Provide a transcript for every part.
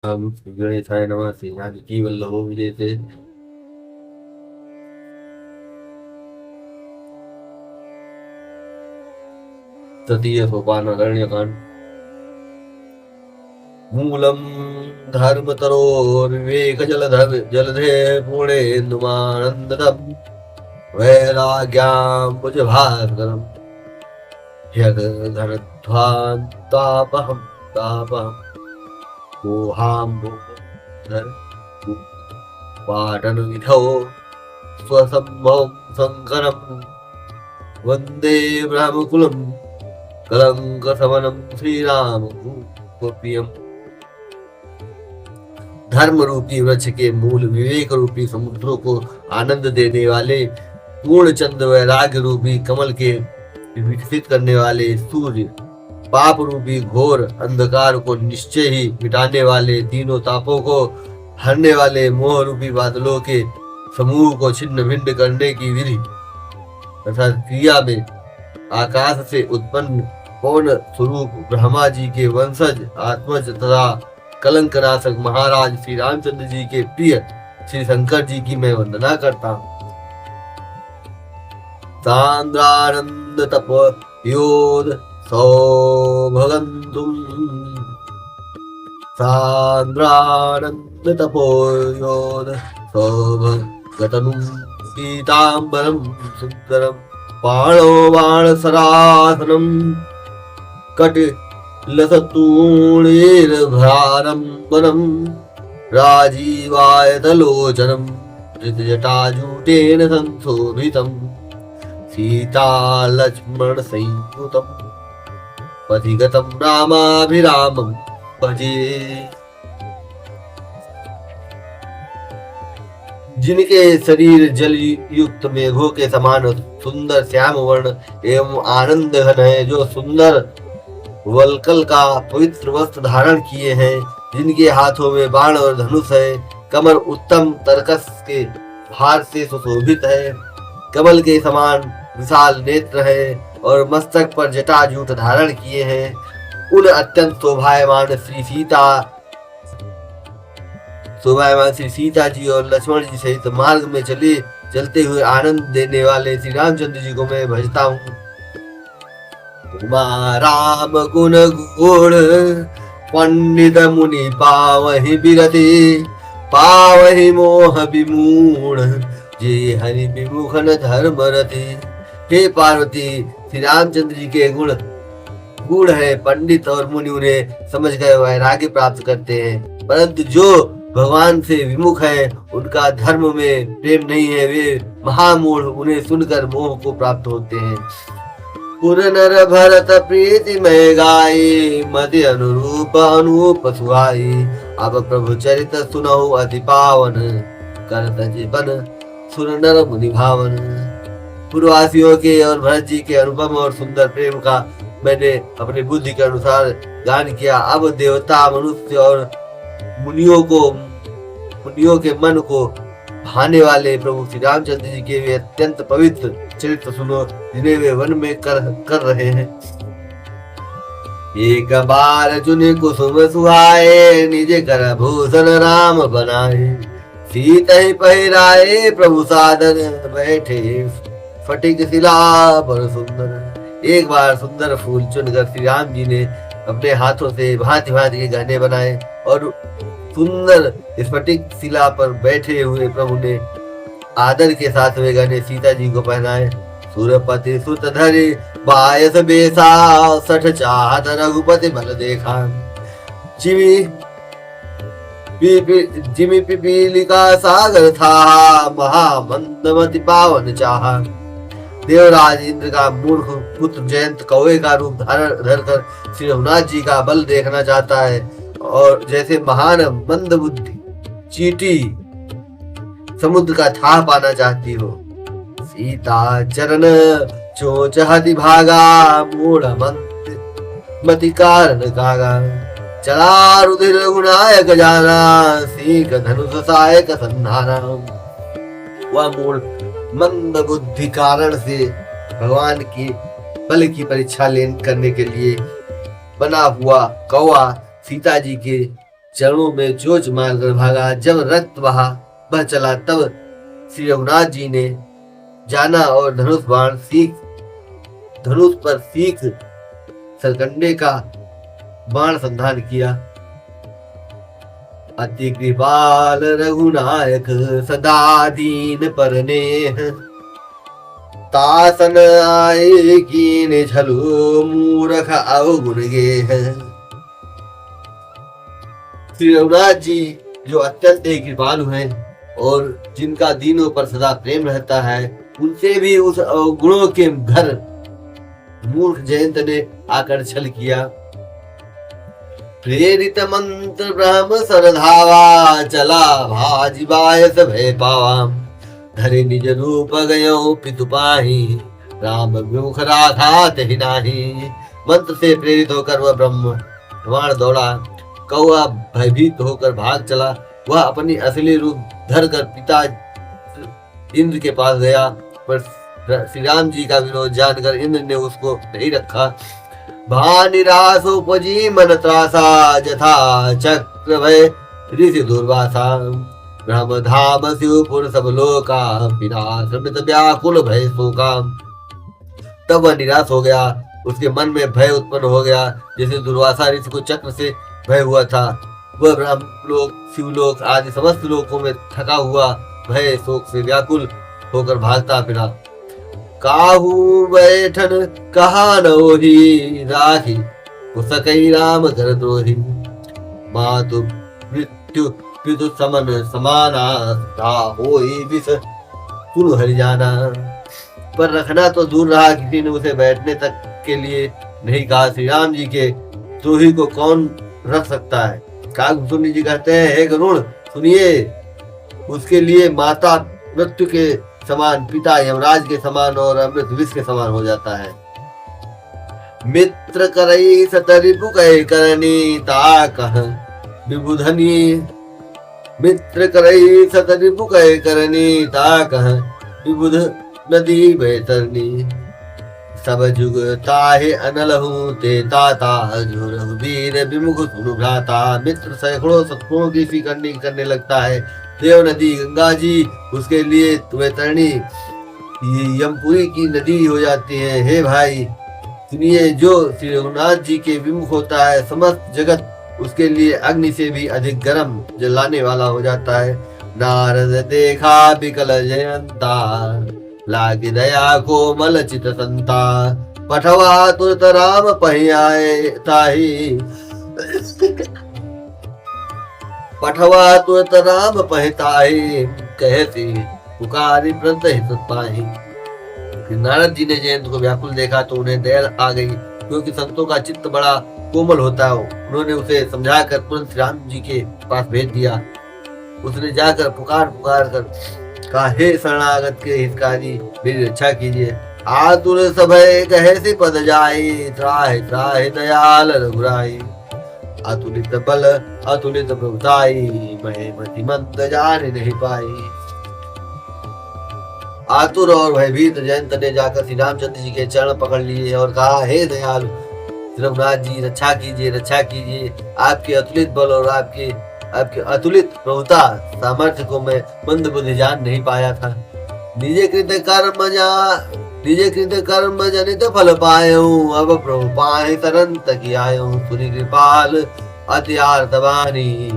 गणेशाय नमः। श्रीजानकी वल्लभो विजयते। तृतीय सोपान अरण्यकांड। मूलम धर्मतरोर्विवेक जलधे पूर्णेन्दुमानन्ददम् वैराग्याम्बुजभास्करम् ह्यगधरध्वान्तापहं तापहं मोहाम्बुधर पाटनविधौ स्वसम्भवं शङ्करं वन्दे ब्रह्मकुलं कलंकशमनं श्रीरामप्रियम्। धर्म रूपी वृक्ष के मूल विवेक रूपी समुद्रों को आनंद देने वाले, पूर्ण चंद्र वैराग्य रूपी कमल के विकसित करने वाले सूर्य, पाप रूपी घोर अंधकार को निश्चय ही मिटाने वाले, तीनों तापों को हरने वाले मोह रूपी बादलों के समूह को छिन्न भिन्न करने की विधि अर्थात क्रिया में आकाश से उत्पन्न पवन स्वरूप ब्रह्मा जी के वंशज आत्मज तथा कलंकनाशक महाराज श्री रामचंद्र जी के प्रिय श्री शंकर जी की मैं वंदना करता हूँ। सांद्रानंद तप योद सौभगंतुम सांद्रानंद तपोयोद सौभगतनुम पीतांबरम सुंदरम पाणो बाणसरासनम कट लसतूणीर्भारंबरम राजीवायतलोचनम धृतजटाजूटेन संशोभितम सीतालक्ष्मण संयुतम पथिगतं रामाभिरामं भजे। जिनके शरीर जल युक्त मेघों के समान सुंदर श्याम वर्ण एवं आनंद घन है, जो सुंदर वलकल का पवित्र वस्त्र धारण किए हैं, जिनके हाथों में बाण और धनुष है, कमर उत्तम तरकस के भार से सुशोभित है, कमल के समान विशाल नेत्र है और मस्तक पर जटाजूट धारण किए हैं, उन अत्यंत शोभायमान श्री सीता जी और लक्ष्मण जी सहित मार्ग में चलते हुए आनंद देने वाले श्री रामचंद्र जी को मैं भजता हूँ। राम गुण गुण पंडित मुनि पावहि बिरति पावहि मोह विमूढ़ जे हरि विमुखन धर्म रति। हे पार्वती, श्री रामचंद्र जी के गुण है, पंडित और मुनि उन्हें समझ कर वैराग्य प्राप्त करते हैं, परंतु जो भगवान से विमुख है, उनका धर्म में प्रेम नहीं है, वे महामूढ़ उन्हें सुनकर मोह को प्राप्त होते हैं। पुर नर भरत प्रीति में गाई मति अनुरूप अनूप सुहाई अब प्रभु चरित सुनहु अति पावन करत जीवन सुर नर मुनि भावन। पूर्ववासियों के और भरत जी के अनुपम और सुंदर प्रेम का मैंने अपनी बुद्धि के अनुसार गान किया। अब देवता मनुष्य और मुनियों के मन को भाने वाले प्रभु श्री रामचंद्र जी के वे अत्यंत पवित्र चरित्र सुनो, जिन्हें वे वन में कर रहे हैं। एक बार चुने कुसुम सुहाए निज कर भूषण राम बनाए सीत ही पहिराए प्रभु सादर बैठे फटिक शिला पर सुंदर। एक बार सुंदर फूल चुनकर श्री राम जी ने अपने हाथों से भांति भांति के गहने बनाए और सुंदर स्फटिक शिला पर बैठे हुए प्रभु ने आदर के साथ वे गहने सीता जी को पहनाए। सुरपति सुत धरि बायस बेसा सठ चाहत रघुपति बल देखा जिमि पिपीलिका सागर था महामंदमति पावन चाहा। देवराज इंद्र का मूर्ख पुत्र जयंत कौवे का रूप धर कर श्री रघुनाथ जी का बल देखना चाहता है, और जैसे महान मंद बुद्धि चींटी समुद्र का थाह पाना चाहती हो। सीता चरण चोच हति भागा मूढ़ मति कारण कागा चला रुधिर गुणायक जाना सीख धनुष सहायक संधाना। वह मूढ़ मंद बुद्धि कारण से भगवान की बल की परीक्षा करने के लिए बना हुआ कौवा सीता जी के चरणों में चोच मारकर भागा। जब रक्त बह चला तब श्री रघुनाथ जी ने जाना और धनुष पर सीख सरकंडे का बाण संधान किया। अति कृपाल रघुनायक सदा दीन परनेह, तासन आए कीन छलु मूरख अवगुण गेह। श्री रघुनाथ जी जो अत्यंत ही कृपालु हैं और जिनका दीनों पर सदा प्रेम रहता है, उनसे भी उस अवगुणों के घर मूर्ख जयंत ने आकर छल किया। प्रेरित मंत्र ब्रह्म सरधावा, चला भाजी बायस भय पावा। धरे निज रूप गयो पितु पाही, राम विमुख राखा तहि नाही। मंत्र से प्रेरित होकर वह ब्रह्मांड दौड़ा। कौआ भयभीत होकर भाग चला। वह अपनी असली रूप धर कर पिता इंद्र के पास गया, पर श्री राम जी का विरोध जानकर इंद्र ने उसको नहीं रखा। भानिरास उपजी मन त्रासा, जथा चक्र भय ऋषि दुर्वासा। ब्रह्म धाम शिवपुर सब लोका, विनाश व्याकुल भय शोका। तब वह निराश हो गया, उसके मन में भय उत्पन्न हो गया, जैसे दुर्वासा ऋषि को चक्र से भय हुआ था। वह ब्रह्म लोक शिवलोक आदि समस्त लोकों में थका हुआ भय शोक से व्याकुल होकर भागता फिरा। काहू बैठन कहा नोही, राखी उसकई राम कर द्रोही। मातु मृत्यु पितु समन समाना, होई विष सुन हरिजाना। पर रखना तो दूर रहा, किसी ने उसे बैठने तक के लिए नहीं कहा। श्री राम जी के द्रोही को कौन रख सकता है। काकभूषुंडी जी कहते हैं, हे गरुण सुनिए, उसके लिए माता मृत्यु के समान, पिता यमराज के समान और अमृत विष के समान हो जाता है। मित्र करई सतरिपु कह करनी, ता कह विबुधनी। मित्र करई सतरिपु कह करनी, ता कह विबुध नदी बैतरनी। सब जुग ताहे अनलहु ते ताता, जो रघुवीर विमुख सुनु भ्राता। मित्र सैकड़ों शत्रुओं की फिकरनी करने लगता है। देव नदी गंगा जी उसके लिए वैतरणी यमपुरी की नदी हो जाती है। हे भाई सुनिए, जो श्री रघुनाथ जी के विमुख होता है, समस्त जगत उसके लिए अग्नि से भी अधिक गर्म जलाने वाला हो जाता है। नारद देखा विकल जयंता, लागे दया को मल चित संता। पठवा तुरत राम पहियाए ताही, पठवा तुरत राम पहताही। कहती पुकारी व्रत हित पाही। नारद जी ने जयंत को व्याकुल देखा तो उन्हें दया आ गई, क्योंकि संतों का चित्त बड़ा कोमल होता है। उन्होंने उसे समझाकर तुरंत राम जी के पास भेज दिया। उसने जाकर पुकार कर कहा, हे शरणागत के हितकारी, मेरी रक्षा कीजिए। आतुर सभय कहे से पद जाई, त्राहि त्राहि दयाल रघुराई। अतुलित बल अतुलित प्रभुताई, मैं मति मंद जान नहीं पाई। आतुर और भयभीत जयंत ने जाकर श्री रामचंद्र जी के चरण पकड़ लिए और कहा, हे दयालु रघुनाथ जी, रक्षा कीजिए, रक्षा कीजिए। आपके अतुलित बल और आपके अतुलित प्रभुता सामर्थ्य को मैं मंद बुद्धि जान नहीं पाया था। निजे कृत कर्म जनित फल पायूं, अब प्रभु पाहि शरण तक आयूं। सुनि कृपाल अति आर्तवानी,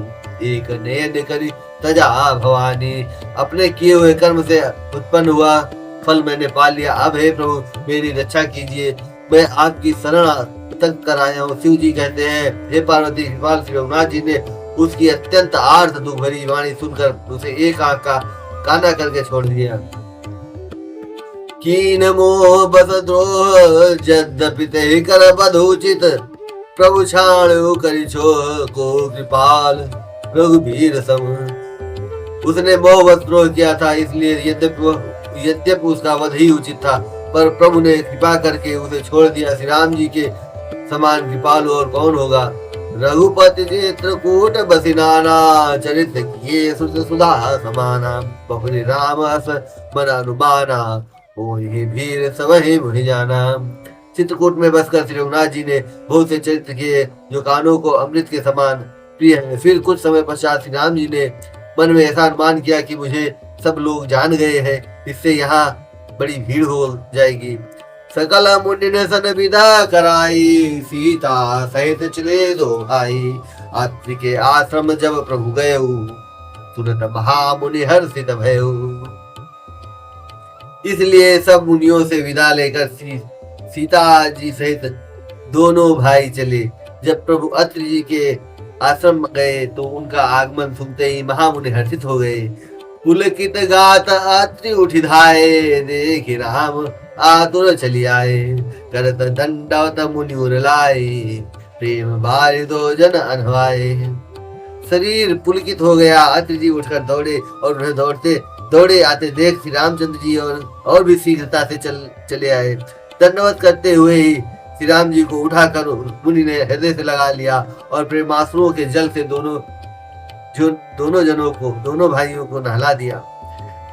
एक नयन करी तजा भवानी। अपने किए हुए कर्म से उत्पन्न हुआ फल मैंने पा लिया। अब हे प्रभु मेरी रक्षा कीजिए, मैं आपकी शरण तक कर आया हूँ। शिव जी कहते हैं, हे पार्वती, कृपाल श्री रघुनाथ जी ने उसकी अत्यंत आर्त दुख भरी वाणी सुनकर उसे एक आंख का काना करके छोड़ दिया। कीन मोह बस द्रोह, यद्यपि ते कर बधुचित। प्रभु छाणु करि छोह, को कृपाल रघुवीर सम। उसने मोह बस द्रोह किया था, इसलिए यद्यपि उसका वध ही उचित था, पर प्रभु ने कृपा करके उसे छोड़ दिया। श्री राम जी के समान कृपालु और कौन होगा। रघुपति चित्रकूट बसी नाना, चरित्र किए सुधा समाना। बहुरी राम अस मन अनुमाना, ओहि भीर सबहि मुहि जाना। चित्रकूट में बसकर श्री रघुनाथ जी ने बहुत से चरित्र किए जो कानों को अमृत के समान प्रिय है। फिर कुछ समय पश्चात श्री राम जी ने मन में ऐसा अनुमान किया कि मुझे सब लोग जान गए हैं, इससे यहाँ बड़ी भीड़ हो जाएगी। सकल मुनि सन विदा कराई, सीता सहित चले दो भाई। अत्रि के आश्रम जब प्रभु गए, तुरंत महामुनि हर्षित भयो। इसलिए सब मुनियों से विदा लेकर सीता जी सहित दोनों भाई चले। जब प्रभु अत्रि जी के आश्रम गए तो उनका आगमन सुनते ही महामुनि हर्षित हो गए। पुलकित गात अत्रि उठि धाये, देखि राम आतुर चली आए। करत दंडवत मुनि उर लाए, प्रेम बारि दो जन अनवाए। शरीर पुलकित हो गया। अत्रि जी उठकर दौड़े और उन्हें दौड़े आते देख श्री रामचंद्र जी और भी शीघ्रता से चले आए। दंडवत करते हुए ही श्री राम जी को उठाकर मुनि ने हृदय से लगा लिया और प्रेमाश्रुओं के जल से दोनों भाइयों को नहला दिया।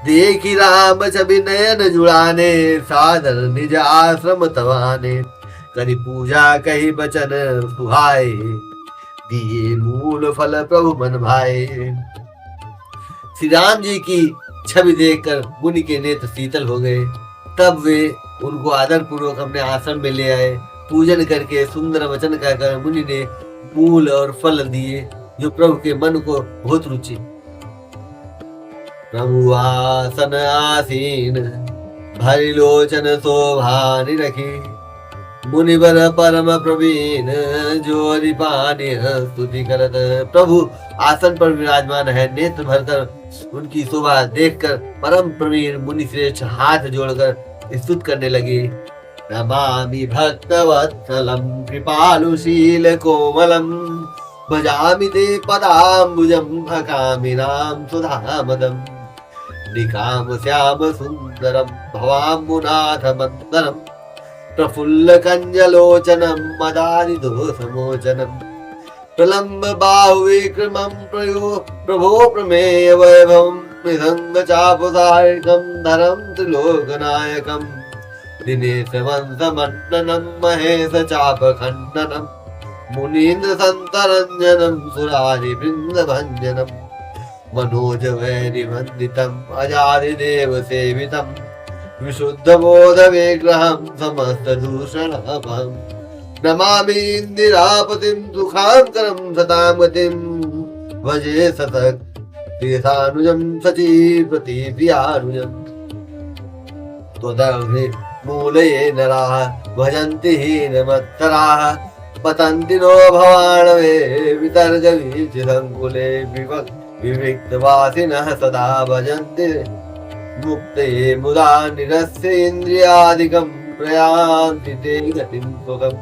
देखी राम छवि नयन जुड़ाने, सादर निज आश्रम तवाने। करी पूजा कही बचन सुहाए, दिए मूल फल प्रभु मन भाए। श्री राम जी की छवि देखकर मुनि के नेत्र शीतल हो गए। तब वे उनको आदर पूर्वक अपने आश्रम में ले आए। पूजन करके सुंदर वचन कहकर मुनि ने मूल और फल दिए, जो प्रभु के मन को बहुत रुचि। प्रभु आसन आसीन, भरी लोचन शोभा निरखी। मुनिवर परम प्रवीण, जोरि पानी स्तुति करत। प्रभु आसन पर विराजमान है। नेत्र भरकर उनकी शोभा देखकर परम प्रवीण मुनि श्रेष्ठ हाथ जोड़कर स्तुत करने लगे। नमामि भक्तवत्सलं, कृपालुशील कोमलं। भजामि ते पदाम्बुजं, भकामिनां सुधामदम्। निकाम श्याम सुन्दरं, भवाम्बुनाथ मन्दरम्। प्रफुल्ल कंजलोचनम, मदानि दोषमोचनम। प्रलम्ब बाहु विक्रमं, प्रभो प्रमेय वैभवं। मृदंग चापसारिकं, धरं त्रिलोकनायकं। दिनेश वंश मण्डनं, महेश चाप खण्डनं। मुनीन्द्र संतरंजनं, सुरारि वृंद भंजनं। मनोज वैरि वंदितं, अजारि देव सेवितं। विशुद्ध बोध विग्रहं, समस्त दूषण अपहं। नमामि इंदिरापतिं, सुखांकरं सतां गतिं। भजे सतत प्रियसानुजं, सचीपति प्रियानुजं। त्वदग्रे मूलये नराः, भजन्ति हीनमत्सराः। पतन्ति नो भवानवे, वितर्कवीचिसङ्कुले। विविक्तवासिनः सदा भजन्ति मुक्ते मुदा। निरस्य इन्द्रियादिकं, प्रयान्ति ते गतिं सुखम्।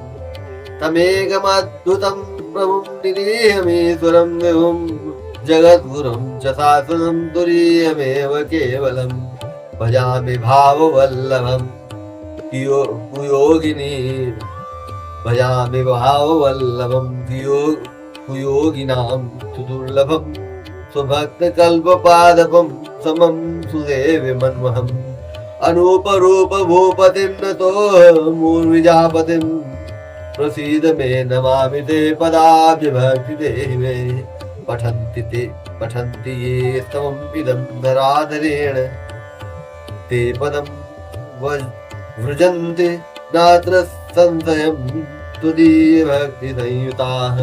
तमेकमद्भुतं प्रभुं, निरीहमीश्वरं विभुं। जगद्गुरुं च शाश्वतं, तुरीयमेव केवलम्। भजामि भाववल्लभं, कुयोगिनी। भजामि भाववल्लभं, कुयोगिनां सुदुर्लभम्। स्वभक्तकल्पपादपं, समं सुदेव मन्महम्। अनूपरूप भूपतिं, नतोऽहमूर्विजापतिं। प्रसीद मे, नमामि ते पदाब्ज भक्तिदेवे। पठन्ति ये स्तवमिदं धराधरेण। ते पदं व्रजन्ति, नात्र संशयं। तुदीय भक्ति संयुताः।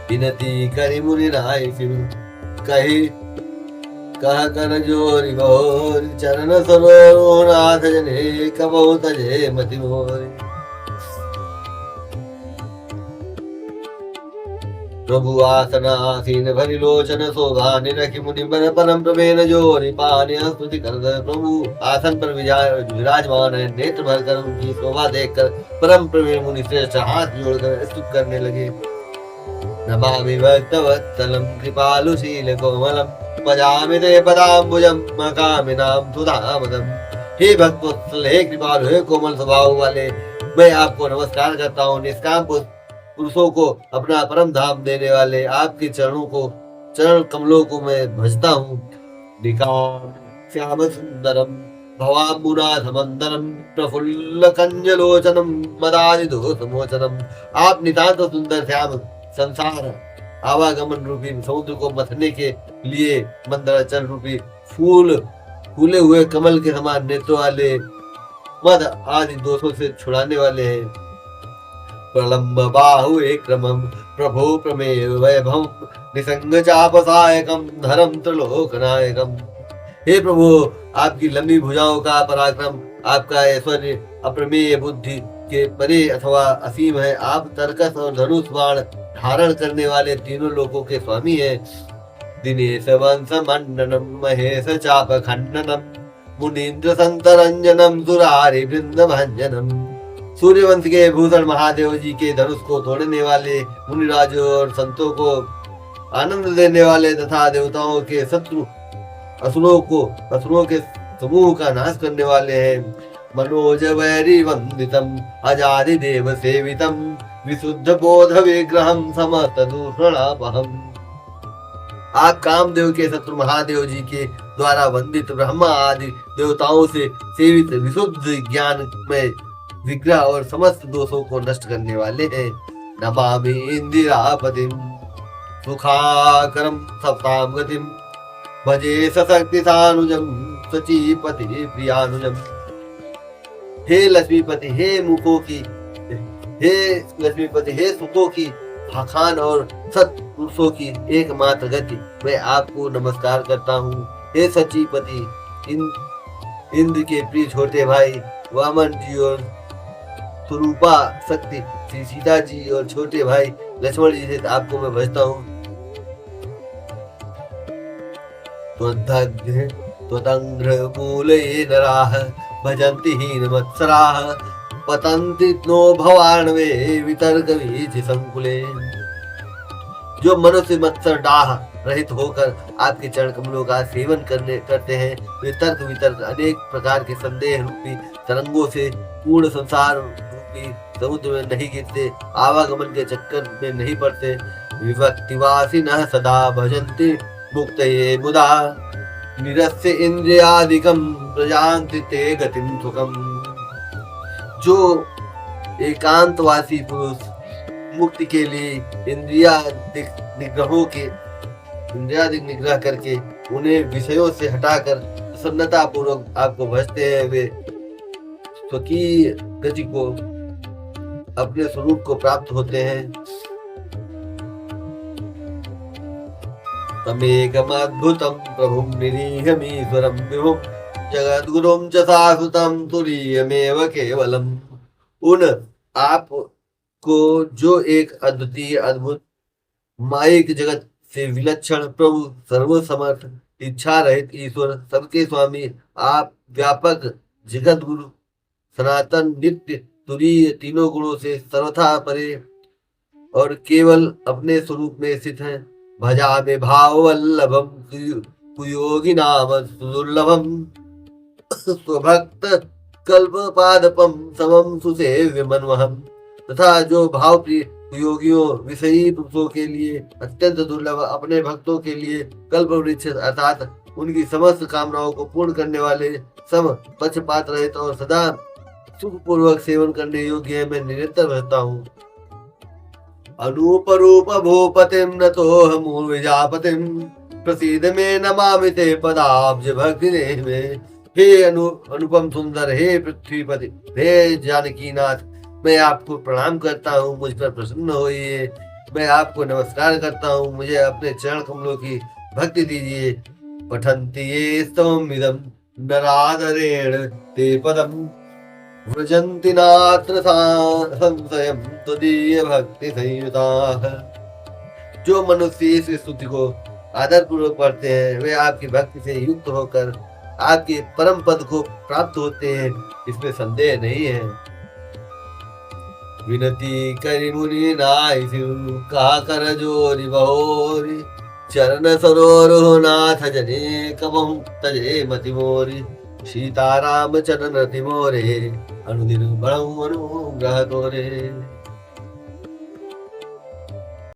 विनती करि मुनि नाय सिरु, कह कर जोरि मोरि। चरण सरोनाथ जने, कबहु तजे मति मोरि। प्रभु आसन आसीन, भरी लोचन शोभा निरखि। मुनि बर परम प्रमेन, जोरि पानी स्तुति करत। प्रभु आसन पर विराजमान है। नेत्र भरकर उनकी शोभा देखकर परम प्रवीण मुनि श्रेष्ठ हाथ जोड़कर स्तुति करने लगे। नमामि भक्तवत्सलं, कृपालुशील कोमलं। भजामि ते पदाम्बुजं, मकामिनां सुधामदम्। हे भक्तवत्सल, हे कृपालु, हे कोमल स्वभाव वाले, मैं आपको नमस्कार करता हूँ। निष्काम पुरुषों को अपना परम धाम देने वाले आपके चरण कमलों को मैं भजता हूँ। निकाम श्याम सुंदरम, भवाम्बुनाथ मंदरम। प्रफुल्ल कंजलोचनम, मदानि दोषमोचनम। आप नितांत सुंदर श्याम, संसार आवागमन रूपी समुद्र को मथने के लिए मंदराचल रूपी फूले हुए कमल के समान नेत्रों वाले, मद आदि दोषों से छुड़ाने वाले हैं। प्रलम्ब बाहु क्रमम प्रभो प्रमेय वैभव निसंग चापसायकम धरम त्रिलोकनायकम। हे प्रभु, आपकी लंबी भुजाओं का पराक्रम, आपका ऐश्वर्य अप्रमेय बुद्धि के परे अथवा असीम है। आप तर्कस और धनुष बाण धारण करने वाले तीनों लोकों के स्वामी हैं। दिनेश वंश मंडनम महेश चाप खंडनम मुनीन्द्र संतरंजनम सुरारि वृंद भंजनम। सूर्यवंश के भूषण महादेव जी के धनुष को तोड़ने वाले, मुनिराजों और संतों को आनंद देने वाले तथा देवताओं के शत्रु असुरों के समूह का नाश करने वाले हैं। मनोज वैरी वंदितम अजादि देव सेवितम विशुद्ध बोध विग्रहम समस्त दूषणापहम। आप कामदेव के शत्रु महादेव जी के द्वारा वंदित ब्रह्मा आदि देवताओं से सेवित विशुद्ध ज्ञान में विग्रह और समस्त दोषों को नष्ट करने वाले हैं। नमामि इंदिरापतिम सुखाकरम सप्ताम गतिम भजे सशक्ति सानुजम सचीपति प्रियानुजम। हे लक्ष्मीपति, हे मुखों की, हे लक्ष्मीपति, हे सुखों की खान और सत पुरुषों की एकमात्र गति, मैं आपको नमस्कार करता हूँ। हे सचीपति, इंद्र के प्रिय छोटे भाई वामन जी और स्वरूपा शक्ति श्री सीता जी और छोटे भाई लक्ष्मण जी से आपको मैं भजता हूँ। त्वदंग्र मूले नराः भजन्ति हीनमत्सराः पतन्ति नो भवार्णवे वितर्क वीथि संकुले। जो मनुष्य मत्सर डाह रहित होकर आपके चरण कमलों का सेवन करते हैं, वे तर्क वितर्क अनेक प्रकार के संदेह रूपी तरंगों से पूर्ण संसार रूपी समुद्र में नहीं गिरते, आवागमन के चक्कर में नहीं पड़ते। विभक्तिवासिनः सदा भजन्ति मुक्तये मुदा निरस्य इंद्रियादिकम प्रजान्ति ते गतिम सुखम। जो एकांतवासी पुरुष मुक्ति के लिए इंद्रियादिक निग्रह करके उन्हें विषयों से हटाकर प्रसन्नता पूर्वक आपको भजते हैं, वे स्वकीय गति को, अपने स्वरूप को प्राप्त होते हैं। तमेकमद्भुतं प्रभुं निरीहमीश्वरं विभुं जगद्गुरुं च शाश्वतं तुरीयमेव केवलम्। उन आप को जो एक अद्वितीय अद्भुत मायिक जगत से विलक्षण प्रभु, सर्वसमर्थ, इच्छा रहित ईश्वर, सबके स्वामी, आप व्यापक जगत गुरु, सनातन, नित्य, तुरीय, तीनों गुणों से सर्वथा परे और केवल अपने स्वरूप में स्थित हैं। भजामि भाववल्लभम कुयोगी नाम सुदुर्लभम स्वभक्त कल्पपादपम समम सुसेव्य मनमहम। तथा जो भाव प्रिय योगियों, विषयी पुरुषों के लिए अत्यंत दुर्लभ, अपने भक्तों के लिए कल्प वृक्ष अर्थात उनकी समस्त कामनाओं को पूर्ण करने वाले, सम पक्षपात रहित और सदा सुख पूर्वक सेवन करने योग्य है, मैं निरंतर रहता हूँ। अनूप रूप भूपतिम नतोऽहं विजापतिम प्रसीद में नमामि ते पदाब्ज भक्ति में। हे अनुपम सुंदर, हे पृथ्वीपति, हे जानकीनाथ, मैं आपको प्रणाम करता हूँ, मुझ पर प्रसन्न होइए। मैं आपको नमस्कार करता हूँ, मुझे अपने चरण कमलों की भक्ति दीजिए। पठन्ति ये स्तवमिदं नरादरेण ते पदम् व्रजन्ति नात्र संशयं त्वदीय भक्ति संयुताः। जो मनुष्य इस स्तुति को आदर पूर्वक पढ़ते हैं, वे आपकी भक्ति से युक्त होकर आपके परम पद को प्राप्त होते हैं, इसमें संदेह नहीं है। विनती करि मुनि नाय सिउ कहा कर जोरि बहोरि चरण सरोरुह नाथ जने कबहु तजे मति मोरि सीताराम चरण रति मोरे अनुदिन बड़ऊ अनुग्रह तोरे।